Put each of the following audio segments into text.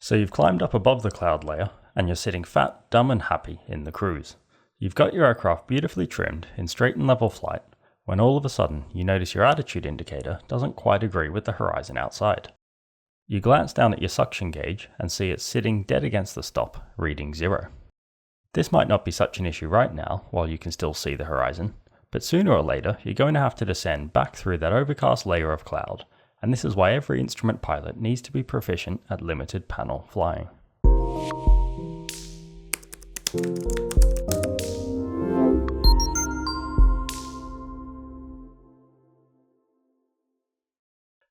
So you've climbed up above the cloud layer and you're sitting fat, dumb and happy in the cruise. You've got your aircraft beautifully trimmed in straight and level flight when all of a sudden you notice your attitude indicator doesn't quite agree with the horizon outside. You glance down at your suction gauge and see it's sitting dead against the stop, reading 0. This might not be such an issue right now while you can still see the horizon, but sooner or later you're going to have to descend back through that overcast layer of cloud, and this is why every instrument pilot needs to be proficient at limited panel flying.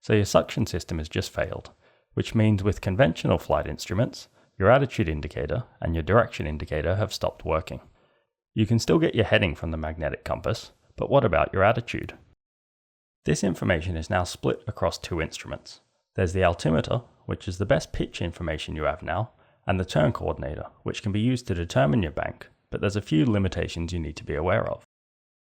So your suction system has just failed, which means with conventional flight instruments, your attitude indicator and your direction indicator have stopped working. You can still get your heading from the magnetic compass, but what about your attitude? This information is now split across two instruments. There's the altimeter, which is the best pitch information you have now, and the turn coordinator, which can be used to determine your bank, but there's a few limitations you need to be aware of.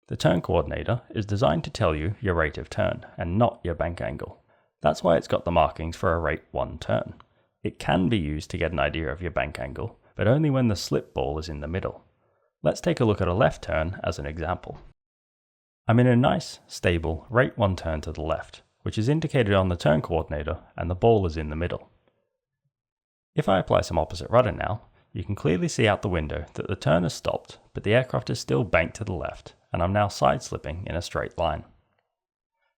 The turn coordinator is designed to tell you your rate of turn, and not your bank angle. That's why it's got the markings for a rate 1 turn. It can be used to get an idea of your bank angle, but only when the slip ball is in the middle. Let's take a look at a left turn as an example. I'm in a nice, stable, rate 1 turn to the left, which is indicated on the turn coordinator and the ball is in the middle. If I apply some opposite rudder now, you can clearly see out the window that the turn has stopped, but the aircraft is still banked to the left, and I'm now side-slipping in a straight line.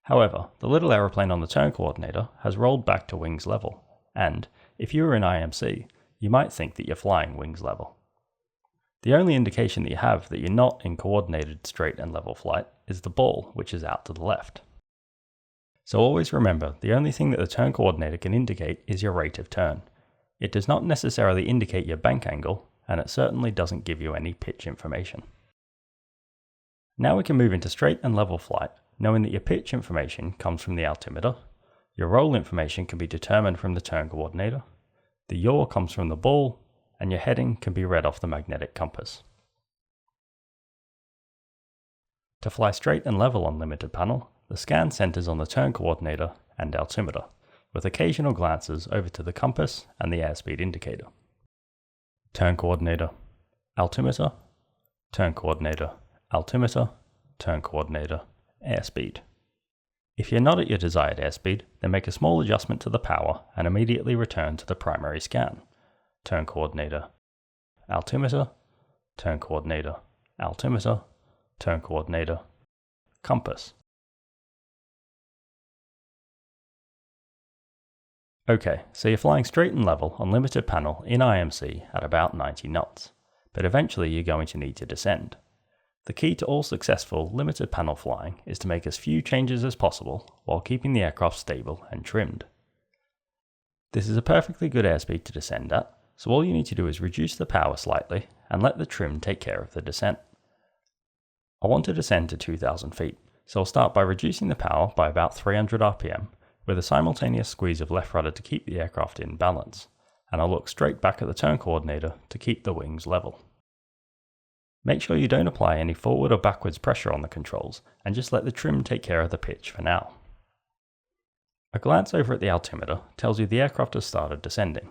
However, the little aeroplane on the turn coordinator has rolled back to wings level, and, if you were in IMC, you might think that you're flying wings level. The only indication that you have that you're not in coordinated straight and level flight is the ball, which is out to the left. So always remember, the only thing that the turn coordinator can indicate is your rate of turn. It does not necessarily indicate your bank angle, and it certainly doesn't give you any pitch information. Now we can move into straight and level flight, knowing that your pitch information comes from the altimeter, your roll information can be determined from the turn coordinator, the yaw comes from the ball, and your heading can be read off the magnetic compass. To fly straight and level on limited panel, the scan centers on the turn coordinator and altimeter, with occasional glances over to the compass and the airspeed indicator. Turn coordinator, altimeter, turn coordinator, altimeter, turn coordinator, airspeed. If you're not at your desired airspeed, then make a small adjustment to the power and immediately return to the primary scan. Turn coordinator, altimeter, turn coordinator, altimeter, turn coordinator, compass. Okay, so you're flying straight and level on limited panel in IMC at about 90 knots, but eventually you're going to need to descend. The key to all successful limited panel flying is to make as few changes as possible while keeping the aircraft stable and trimmed. This is a perfectly good airspeed to descend at, so all you need to do is reduce the power slightly and let the trim take care of the descent. I want to descend to 2,000 feet, so I'll start by reducing the power by about 300 RPM with a simultaneous squeeze of left rudder to keep the aircraft in balance, and I'll look straight back at the turn coordinator to keep the wings level. Make sure you don't apply any forward or backwards pressure on the controls and just let the trim take care of the pitch for now. A glance over at the altimeter tells you the aircraft has started descending.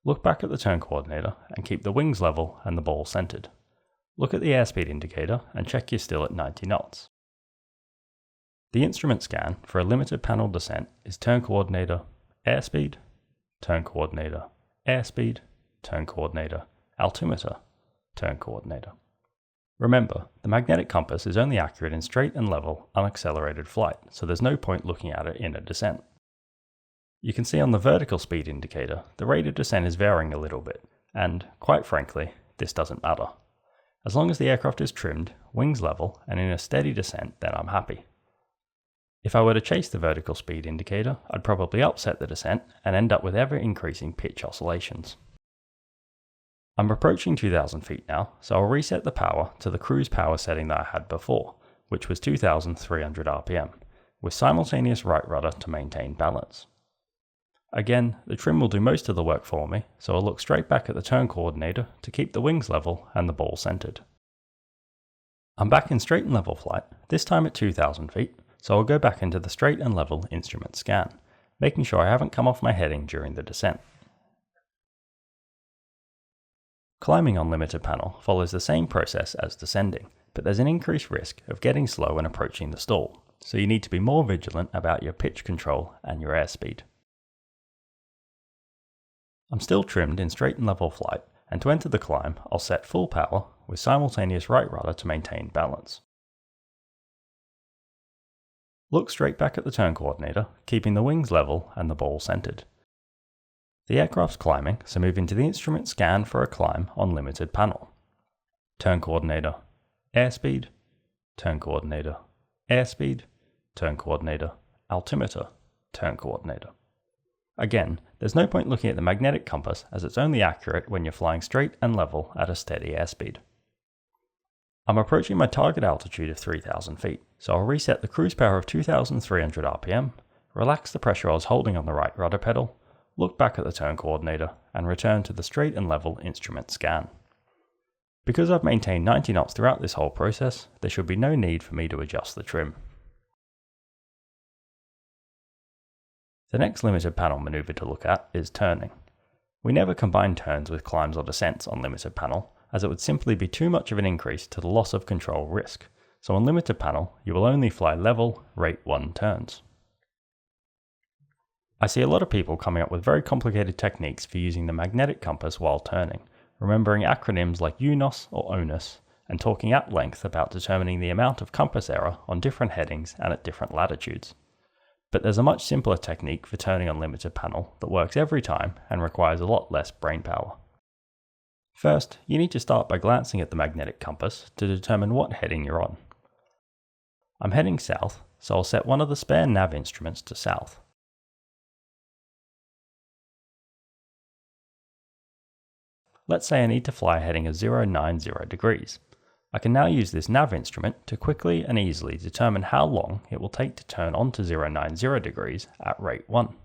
Look back at the turn coordinator and keep the wings level and the ball centered. Look at the airspeed indicator and check you're still at 90 knots. The instrument scan for a limited panel descent is turn coordinator, airspeed, turn coordinator, airspeed, turn coordinator, altimeter, turn coordinator. Remember, the magnetic compass is only accurate in straight and level, unaccelerated flight, so there's no point looking at it in a descent. You can see on the vertical speed indicator, the rate of descent is varying a little bit, and, quite frankly, this doesn't matter. As long as the aircraft is trimmed, wings level, and in a steady descent, then I'm happy. If I were to chase the vertical speed indicator, I'd probably upset the descent and end up with ever-increasing pitch oscillations. I'm approaching 2,000 feet now, so I'll reset the power to the cruise power setting that I had before, which was 2,300 RPM, with simultaneous right rudder to maintain balance. Again, the trim will do most of the work for me, so I'll look straight back at the turn coordinator to keep the wings level and the ball centered. I'm back in straight and level flight, this time at 2,000 feet, so I'll go back into the straight and level instrument scan, making sure I haven't come off my heading during the descent. Climbing on limited panel follows the same process as descending, but there's an increased risk of getting slow when approaching the stall, so you need to be more vigilant about your pitch control and your airspeed. I'm still trimmed in straight and level flight, and to enter the climb, I'll set full power with simultaneous right rudder to maintain balance. Look straight back at the turn coordinator, keeping the wings level and the ball centered. The aircraft's climbing, so move into the instrument scan for a climb on limited panel. Turn coordinator, airspeed, turn coordinator, airspeed, turn coordinator, altimeter, turn coordinator. Again, there's no point looking at the magnetic compass as it's only accurate when you're flying straight and level at a steady airspeed. I'm approaching my target altitude of 3,000 feet, so I'll reset the cruise power of 2,300 RPM, relax the pressure I was holding on the right rudder pedal, look back at the turn coordinator, and return to the straight and level instrument scan. Because I've maintained 90 knots throughout this whole process, there should be no need for me to adjust the trim. The next limited panel maneuver to look at is turning. We never combine turns with climbs or descents on limited panel, as it would simply be too much of an increase to the loss of control risk, so on limited panel you will only fly level, rate 1 turns. I see a lot of people coming up with very complicated techniques for using the magnetic compass while turning, remembering acronyms like UNOS or ONUS, and talking at length about determining the amount of compass error on different headings and at different latitudes. But there's a much simpler technique for turning on limited panel that works every time and requires a lot less brain power. First, you need to start by glancing at the magnetic compass to determine what heading you're on. I'm heading south, so I'll set one of the spare nav instruments to south. Let's say I need to fly a heading of 090 degrees. I can now use this nav instrument to quickly and easily determine how long it will take to turn onto 090 degrees at rate 1.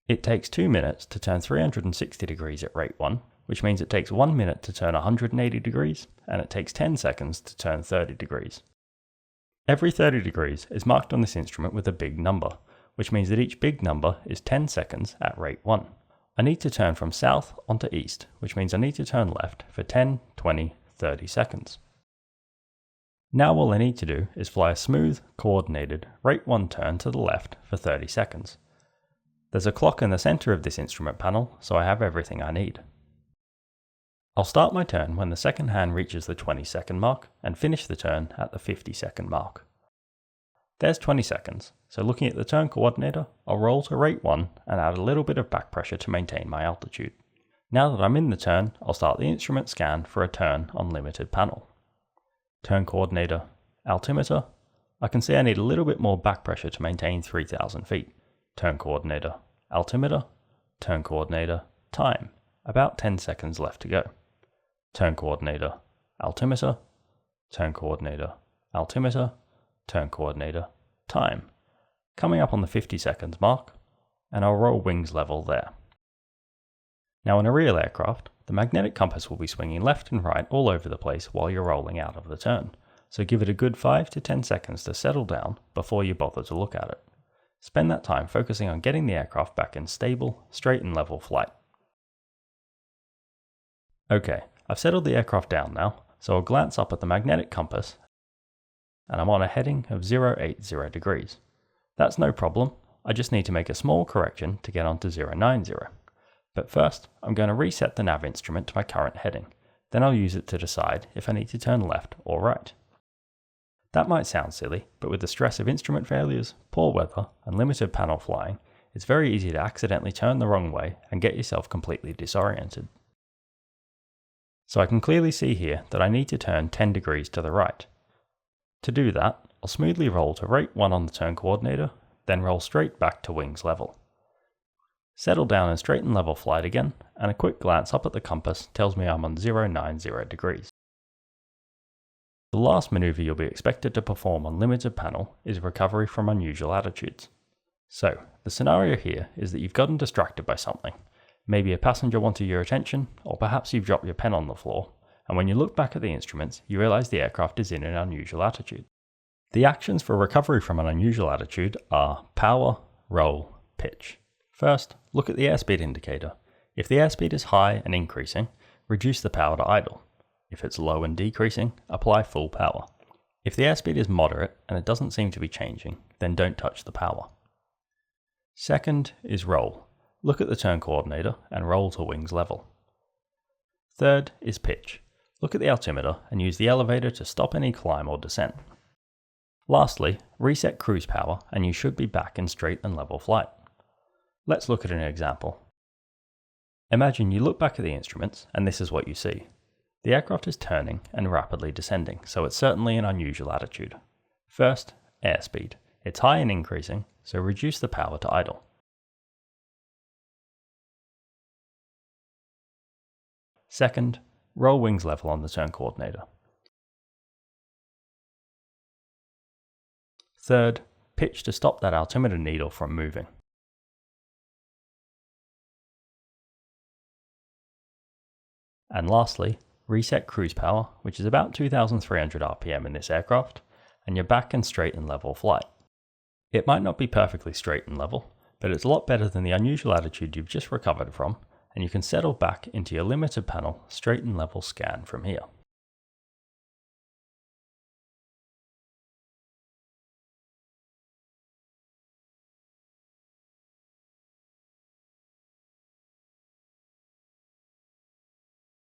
It takes 2 minutes to turn 360 degrees at rate 1, which means it takes 1 minute to turn 180 degrees, and it takes 10 seconds to turn 30 degrees. Every 30 degrees is marked on this instrument with a big number, which means that each big number is 10 seconds at rate 1. I need to turn from south onto east, which means I need to turn left for 10, 20, 30 seconds. Now all I need to do is fly a smooth, coordinated, rate 1 turn to the left for 30 seconds. There's a clock in the center of this instrument panel, so I have everything I need. I'll start my turn when the second hand reaches the 20-second mark and finish the turn at the 50-second mark. There's 20 seconds, so looking at the turn coordinator, I'll roll to rate 1 and add a little bit of back pressure to maintain my altitude. Now that I'm in the turn, I'll start the instrument scan for a turn on limited panel. Turn coordinator, altimeter. I can see I need a little bit more back pressure to maintain 3,000 feet. Turn coordinator, altimeter, turn coordinator, time. About 10 seconds left to go. Turn coordinator, altimeter, turn coordinator, altimeter, turn coordinator, time. Coming up on the 50 seconds mark, and I'll roll wings level there. Now in a real aircraft, the magnetic compass will be swinging left and right all over the place while you're rolling out of the turn, so give it a good 5 to 10 seconds to settle down before you bother to look at it. Spend that time focusing on getting the aircraft back in stable, straight and level flight. Okay, I've settled the aircraft down now, so I'll glance up at the magnetic compass and I'm on a heading of 080 degrees. That's no problem, I just need to make a small correction to get onto 090. But first, I'm going to reset the nav instrument to my current heading, then I'll use it to decide if I need to turn left or right. That might sound silly, but with the stress of instrument failures, poor weather, and limited panel flying, it's very easy to accidentally turn the wrong way and get yourself completely disoriented. So I can clearly see here that I need to turn 10 degrees to the right. To do that, I'll smoothly roll to rate 1 on the turn coordinator, then roll straight back to wings level. Settle down in straight and level flight again, and a quick glance up at the compass tells me I'm on 090 degrees. The last maneuver you'll be expected to perform on limited panel is recovery from unusual attitudes. So, the scenario here is that you've gotten distracted by something. Maybe a passenger wanted your attention, or perhaps you've dropped your pen on the floor, and when you look back at the instruments, you realize the aircraft is in an unusual attitude. The actions for recovery from an unusual attitude are power, roll, pitch. First, look at the airspeed indicator. If the airspeed is high and increasing, reduce the power to idle. If it's low and decreasing, apply full power. If the airspeed is moderate and it doesn't seem to be changing, then don't touch the power. Second is roll. Look at the turn coordinator and roll to wings level. Third is pitch. Look at the altimeter and use the elevator to stop any climb or descent. Lastly, reset cruise power and you should be back in straight and level flight. Let's look at an example. Imagine you look back at the instruments and this is what you see. The aircraft is turning and rapidly descending, so it's certainly an unusual attitude. First, airspeed. It's high and increasing, so reduce the power to idle. Second, roll wings level on the turn coordinator. Third, pitch to stop that altimeter needle from moving. And lastly, reset cruise power, which is about 2,300 RPM in this aircraft, and you're back in straight and level flight. It might not be perfectly straight and level, but it's a lot better than the unusual attitude you've just recovered from, and you can settle back into your limited panel straight and level scan from here.